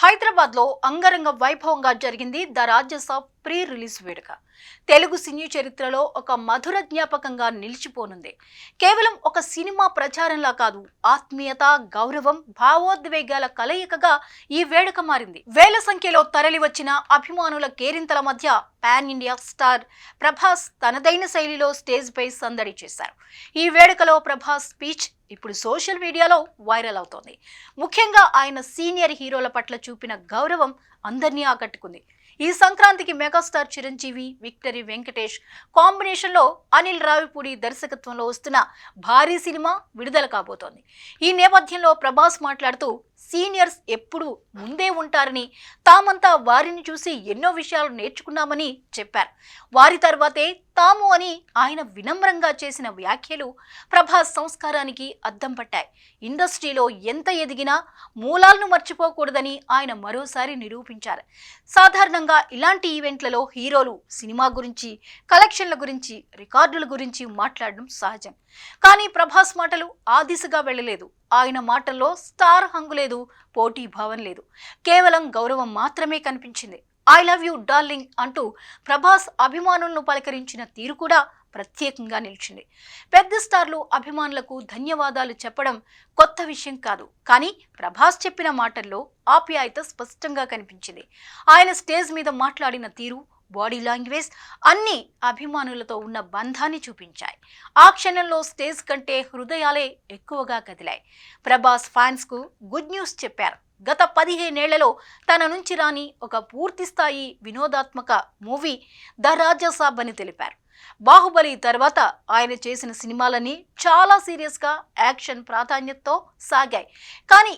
హైదరాబాద్ లో అంగరంగ వైభవంగా జరిగింది ద రాజసాబ్ ప్రీ రిలీజ్ వేడుక. తెలుగు సినీ చరిత్రలో ఒక మధుర జ్ఞాపకంగా నిలిచిపోనుంది. కేవలం ఒక సినిమా ప్రచారంలా కాదు, ఆత్మీయత, గౌరవం, భావోద్వేగాల కలయికగా ఈ వేడుక మారింది. వేల సంఖ్యలో తరలి వచ్చిన అభిమానుల కేరింతల మధ్య పాన్ ఇండియా స్టార్ ప్రభాస్ తనదైన శైలిలో స్టేజ్ పై సందడి చేశారు. ఈ వేడుకలో ప్రభాస్ స్పీచ్ ఇప్పుడు సోషల్ మీడియాలో వైరల్ అవుతోంది. ముఖ్యంగా ఆయన సీనియర్ హీరోల పట్ల చూపిన గౌరవం అందరినీ ఆకట్టుకుంది. ఈ సంక్రాంతికి మెగాస్టార్ చిరంజీవి, విక్టరీ వెంకటేష్ కాంబినేషన్లో అనిల్ రావిపూడి దర్శకత్వంలో వస్తున్న భారీ సినిమా విడుదల కాబోతోంది. ఈ నేపథ్యంలో ప్రభాస్ మాట్లాడుతూ సీనియర్స్ ఎప్పుడూ ముందే ఉంటారని, తామంతా వారిని చూసి ఎన్నో విషయాలు నేర్చుకున్నామని చెప్పారు. వారి తర్వాతే తాము అని ఆయన వినమ్రంగా చేసిన వ్యాఖ్యలు ప్రభాస్ సంస్కారానికి అద్దం పట్టాయి. ఇండస్ట్రీలో ఎంత ఎదిగినా మూలాలను మర్చిపోకూడదని ఆయన మరోసారి నిరూపించారు. సాధారణంగా ఇలాంటి ఈవెంట్లలో హీరోలు సినిమా గురించి, కలెక్షన్ల గురించి, రికార్డుల గురించి మాట్లాడడం సహజం. కానీ ప్రభాస్ మాటలు ఆ దిశగా వెళ్ళలేదు. ఆయన మాటల్లో స్టార్ హంగు లేదు, పోటీ భావం లేదు, కేవలం గౌరవం మాత్రమే కనిపించింది. ఐ లవ్ యూ డార్లింగ్ అంటూ ప్రభాస్ అభిమానులను పలకరించిన తీరు కూడా ప్రత్యేకంగా నిలిచింది. పెద్ద స్టార్లు అభిమానులకు ధన్యవాదాలు చెప్పడం కొత్త విషయం కాదు. కానీ ప్రభాస్ చెప్పిన మాటల్లో ఆప్యాయత స్పష్టంగా కనిపించింది. ఆయన స్టేజ్ మీద మాట్లాడిన తీరు, బాడీ లాంగ్వేజ్ అన్ని అభిమానులతో ఉన్న బంధాన్ని చూపించాయి. ఆ క్షణంలో స్టేజ్ కంటే హృదయాలే ఎక్కువగా కదిలాయి. ప్రభాస్ ఫ్యాన్స్ కు గుడ్ న్యూస్ చెప్పారు. గత 15 ఏళ్లలో తన నుంచి రాని ఒక పూర్తి స్థాయి వినోదాత్మక మూవీ ద రాజసాబ్ అని తెలిపారు. బాహుబలి తర్వాత ఆయన చేసిన సినిమాలన్నీ చాలా సీరియస్గా యాక్షన్ ప్రాధాన్యతతో సాగాయి. కానీ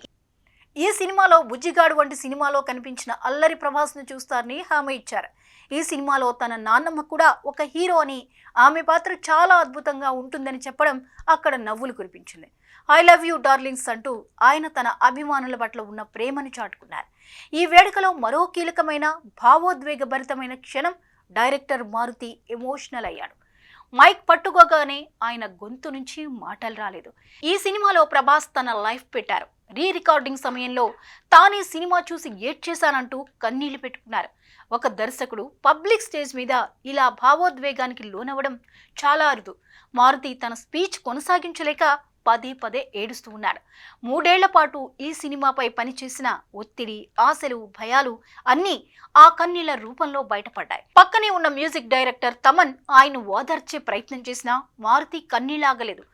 ఈ సినిమాలో బుజ్జిగాడు వంటి సినిమాలో కనిపించిన అల్లరి ప్రభాస్ను చూస్తారని హామీ ఇచ్చారు. ఈ సినిమాలో తన నాన్నమ్మ కూడా ఒక హీరో అని, ఆమె పాత్ర చాలా అద్భుతంగా ఉంటుందని చెప్పడం అక్కడ నవ్వులు కురిపించింది. ఐ లవ్ యూ డార్లింగ్స్ అంటూ ఆయన తన అభిమానుల పట్ల ఉన్న ప్రేమను చాటుకున్నారు. ఈ వేడుకలో మరో కీలకమైన భావోద్వేగభరితమైన క్షణం, డైరెక్టర్ మారుతి ఎమోషనల్ అయ్యాడు. మైక్ పట్టుకోగానే ఆయన గొంతు నుంచి మాటలు రాలేదు. ఈ సినిమాలో ప్రభాస్ తన లైఫ్ పెట్టారు. రీ రికార్డింగ్ సమయంలో తానే సినిమా చూసి ఏడ్చేశానంటూ కన్నీళ్లు పెట్టుకున్నారు. ఒక దర్శకుడు పబ్లిక్ స్టేజ్ మీద ఇలా భావోద్వేగానికి లోనవ్వడం చాలా అరుదు. మారుతి తన స్పీచ్ కొనసాగించలేక పదే పదే ఏడుస్తూ ఉన్నాడు. 3 ఏళ్ల పాటు ఈ సినిమాపై పనిచేసిన ఒత్తిడి, ఆశలు, భయాలు అన్నీ ఆ కన్నీళ్ల రూపంలో బయటపడ్డాయి. పక్కనే ఉన్న మ్యూజిక్ డైరెక్టర్ తమన్ ఆయన ఓదార్చే ప్రయత్నం చేసినా మారుతి కన్నీళ్లాగలేదు.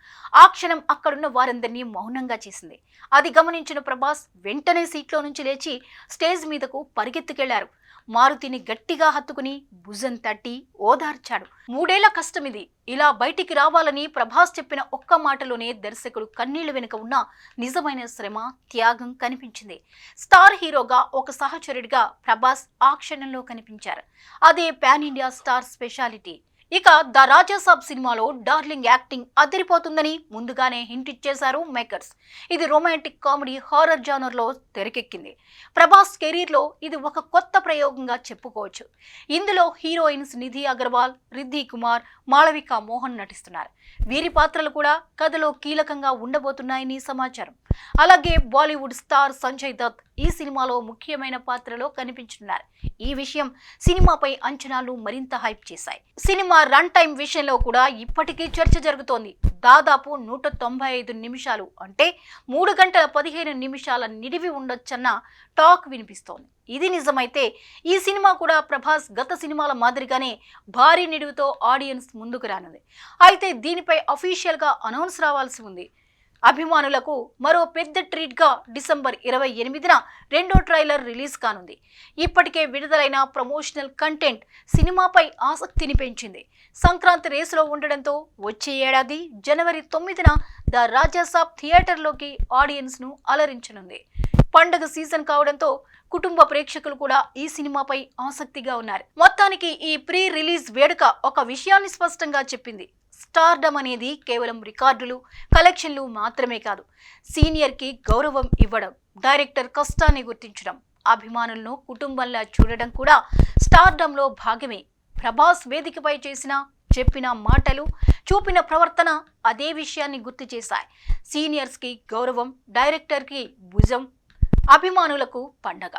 ఆ క్షణం అక్కడున్న వారందరినీ మౌనంగా చేసింది. అది గమనించిన ప్రభాస్ వెంటనే సీట్లో నుంచి లేచి స్టేజ్ మీదకు పరిగెత్తుకెళ్లారు. మారుతిని గట్టిగా హత్తుకుని భుజం తట్టి ఓదార్చాడు. 3 ఏళ్ల కష్టం ఇది, ఇలా బయటికి రావాలని ప్రభాస్ చెప్పిన ఒక్క మాటలోనే దర్శకుడు కన్నీళ్ల వెనుక ఉన్న నిజమైన శ్రమ, త్యాగం కనిపించింది. స్టార్ హీరోగా ఒక సహచరుడిగా ప్రభాస్ ఆ క్షణంలో కనిపించారు. అదే పాన్ ఇండియా స్టార్ స్పెషాలిటీ. ఇక ద రాజసాబ్ సినిమాలో డార్లింగ్ యాక్టింగ్ అదిరిపోతుందని ముందుగానే హింట్ ఇచ్చేశారు మేకర్స్. ఇది రొమాంటిక్ కామెడీ హారర్ జానర్లో తెరకెక్కింది. ప్రభాస్ కెరీర్లో ఇది ఒక కొత్త ప్రయోగంగా చెప్పుకోవచ్చు. ఇందులో హీరోయిన్స్ నిధి అగర్వాల్, రిద్ధి కుమార్, మాళవిక మోహన్ నటిస్తున్నారు. వీరి పాత్రలు కూడా కథలో కీలకంగా ఉండబోతున్నాయని సమాచారం. అలాగే బాలీవుడ్ స్టార్ సంజయ్ దత్ ఈ సినిమాలో ముఖ్యమైన పాత్రలో కనిపించనున్నారు. ఈ విషయం సినిమాపై అంచనాలు మరింత హైప్ చేశాయి. సినిమా రన్ టైం విషయంలో కూడా ఇప్పటికీ చర్చ జరుగుతోంది. దాదాపు 195 నిమిషాలు, అంటే 3 గంటల 15 నిమిషాల నిడివి ఉండొచ్చన్న టాక్ వినిపిస్తోంది. ఇది నిజమైతే ఈ సినిమా కూడా ప్రభాస్ గత సినిమాల మాదిరిగానే భారీ నిడివితో ఆడియన్స్ ముందుకు రానుంది. అయితే దీనిపై అఫీషియల్గా అనౌన్స్ రావాల్సి ఉంది. అభిమానులకు మరో పెద్ద ట్రీట్గా డిసెంబర్ 28న రెండో ట్రైలర్ రిలీజ్ కానుంది. ఇప్పటికే విడుదలైన ప్రమోషనల్ కంటెంట్ సినిమాపై ఆసక్తిని పెంచింది. సంక్రాంతి రేసులో ఉండడంతో వచ్చే ఏడాది జనవరి 9న ద రాజసాబ్ థియేటర్లోకి ఆడియన్స్ను అలరించనుంది. పండగ సీజన్ కావడంతో కుటుంబ ప్రేక్షకులు కూడా ఈ సినిమాపై ఆసక్తిగా ఉన్నారు. మొత్తానికి ఈ ప్రీ రిలీజ్ వేడుక ఒక విషయాన్ని స్పష్టంగా చెప్పింది. స్టార్డమ్ అనేది కేవలం రికార్డులు, కలెక్షన్లు మాత్రమే కాదు. సీనియర్కి గౌరవం ఇవ్వడం, డైరెక్టర్ కష్టాన్ని గుర్తించడం, అభిమానులను కుటుంబంలా చూడడం కూడా స్టార్డమ్లో భాగమే. ప్రభాస్ వేదికపై చెప్పిన మాటలు, చూపిన ప్రవర్తన అదే విషయాన్ని గుర్తు చేశాయి. సీనియర్స్కి గౌరవం, డైరెక్టర్కి భుజం, అభిమానులకు పండగ.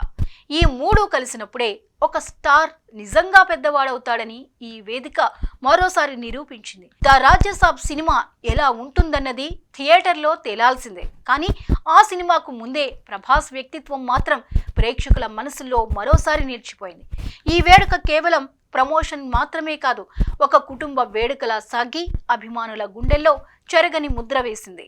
ఈ మూడు కలిసినప్పుడే ఒక స్టార్ నిజంగా పెద్దవాడవుతాడని ఈ వేదిక మరోసారి నిరూపించింది. ద రాజసాబ్ సినిమా ఎలా ఉంటుందన్నది థియేటర్లో తేలాల్సిందే. కానీ ఆ సినిమాకు ముందే ప్రభాస్ వ్యక్తిత్వం మాత్రం ప్రేక్షకుల మనసుల్లో మరోసారి నిలిచిపోయింది. ఈ వేడుక కేవలం ప్రమోషన్ మాత్రమే కాదు, ఒక కుటుంబ వేడుకలా సాగి అభిమానుల గుండెల్లో చెరగని ముద్ర వేసింది.